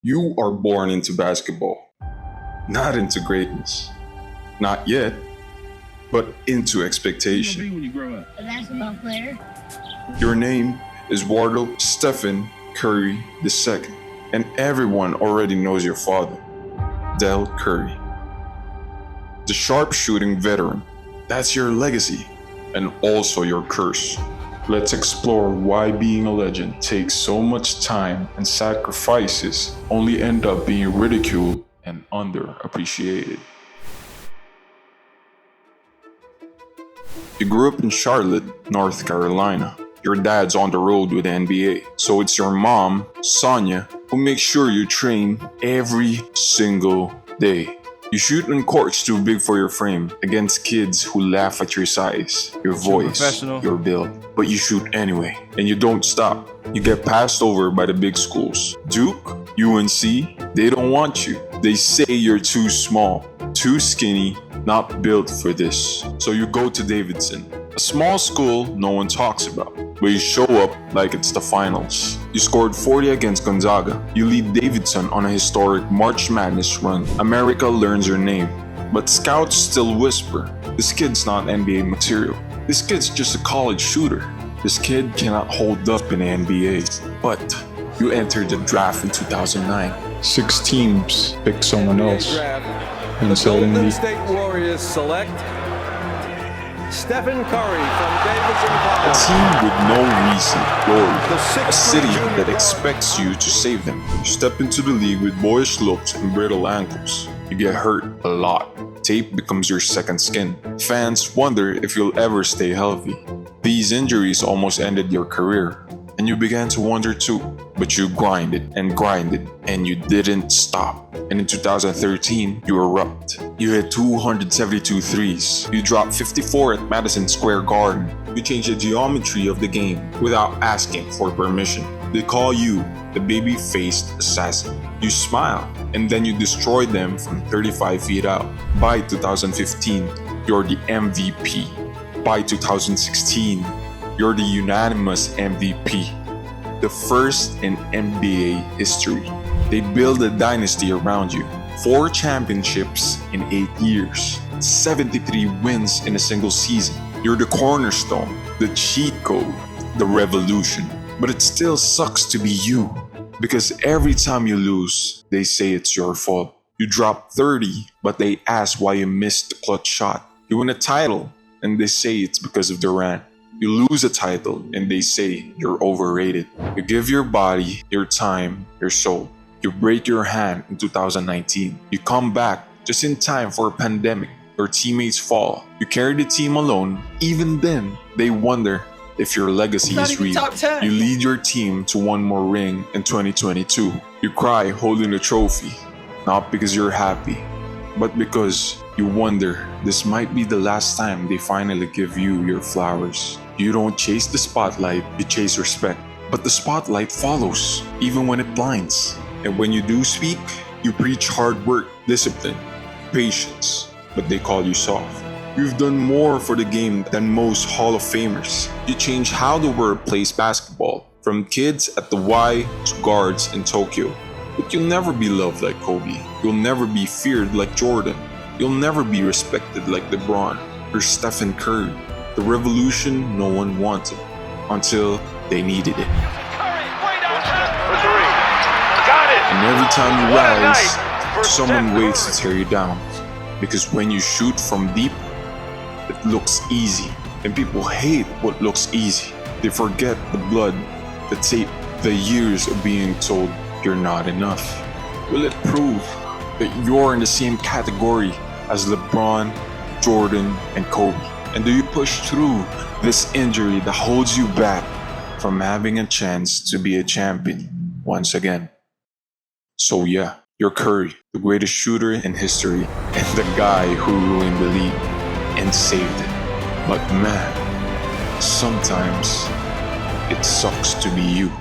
You are born into basketball, not into greatness. Not yet, but into expectation. When you grow up? A basketball player. Your name is Wardle Stephen Curry II, and everyone already knows your father, Del Curry. The sharpshooting veteran, that's your legacy, and also your curse. Let's explore why being a legend takes so much time and sacrifices only end up being ridiculed and underappreciated. You grew up in Charlotte, North Carolina. Your dad's on the road with the NBA, so it's your mom, Sonia, who makes sure you train every single day. You shoot in courts too big for your frame against kids who laugh at your size, your voice, your build. But you shoot anyway, and you don't stop. You get passed over by the big schools. Duke, UNC, they don't want you. They say you're too small, too skinny, not built for this. So you go to Davidson, a small school no one talks about, but you show up like it's the finals. You scored 40 against Gonzaga. You lead Davidson on a historic March Madness run. America learns your name, but scouts still whisper, this kid's not NBA material. This kid's just a college shooter. This kid cannot hold up in the NBA. But you entered the draft in 2009. 6 teams pick someone else. And the suddenly, Golden State Warriors select Stephen Curry from Davidson a College. team with no recent glory. The A city 6'3" junior that expects you to save them. You step into the league with boyish looks and brittle ankles. You get hurt a lot. Tape becomes your second skin. Fans wonder if you'll ever stay healthy. These injuries almost ended your career, and you began to wonder too. But you grinded, and you didn't stop. And in 2013, you erupt. You hit 272 threes. You dropped 54 at Madison Square Garden. You changed the geometry of the game without asking for permission. They call you the baby-faced assassin. You smile, and then you destroy them from 35 feet out. By 2015, you're the MVP. By 2016, you're the unanimous MVP. The first in NBA history. They build a dynasty around you. 4 championships in 8 years. 73 wins in a single season. You're the cornerstone, the cheat code, the revolution. But it still sucks to be you. Because every time you lose, they say it's your fault. You drop 30, but they ask why you missed the clutch shot. You win a title, and they say it's because of Durant. You lose a title, and they say you're overrated. You give your body, your time, your soul. You break your hand in 2019. You come back just in time for a pandemic. Your teammates fall. You carry the team alone. Even then, they wonder if your legacy is real. You lead your team to one more ring in 2022. You cry holding the trophy, not because you're happy, but because you wonder this might be the last time they finally give you your flowers. You don't chase the spotlight, you chase respect. But the spotlight follows, even when it blinds. And when you do speak, you preach hard work, discipline, patience, but they call you soft. You've done more for the game than most Hall of Famers. You changed how the world plays basketball, from kids at the Y to guards in Tokyo. But you'll never be loved like Kobe. You'll never be feared like Jordan. You'll never be respected like LeBron or Stephen Curry. The revolution no one wanted until they needed it. And every time you rise, someone waits to tear you down. Because when you shoot from deep, it looks easy. And people hate what looks easy. They forget the blood, the tape, the years of being told you're not enough. Will it prove that you're in the same category as LeBron, Jordan, and Kobe? And do you push through this injury that holds you back from having a chance to be a champion once again? So yeah, you're Curry, the greatest shooter in history, and the guy who ruined the league and saved it. But man, sometimes it sucks to be you.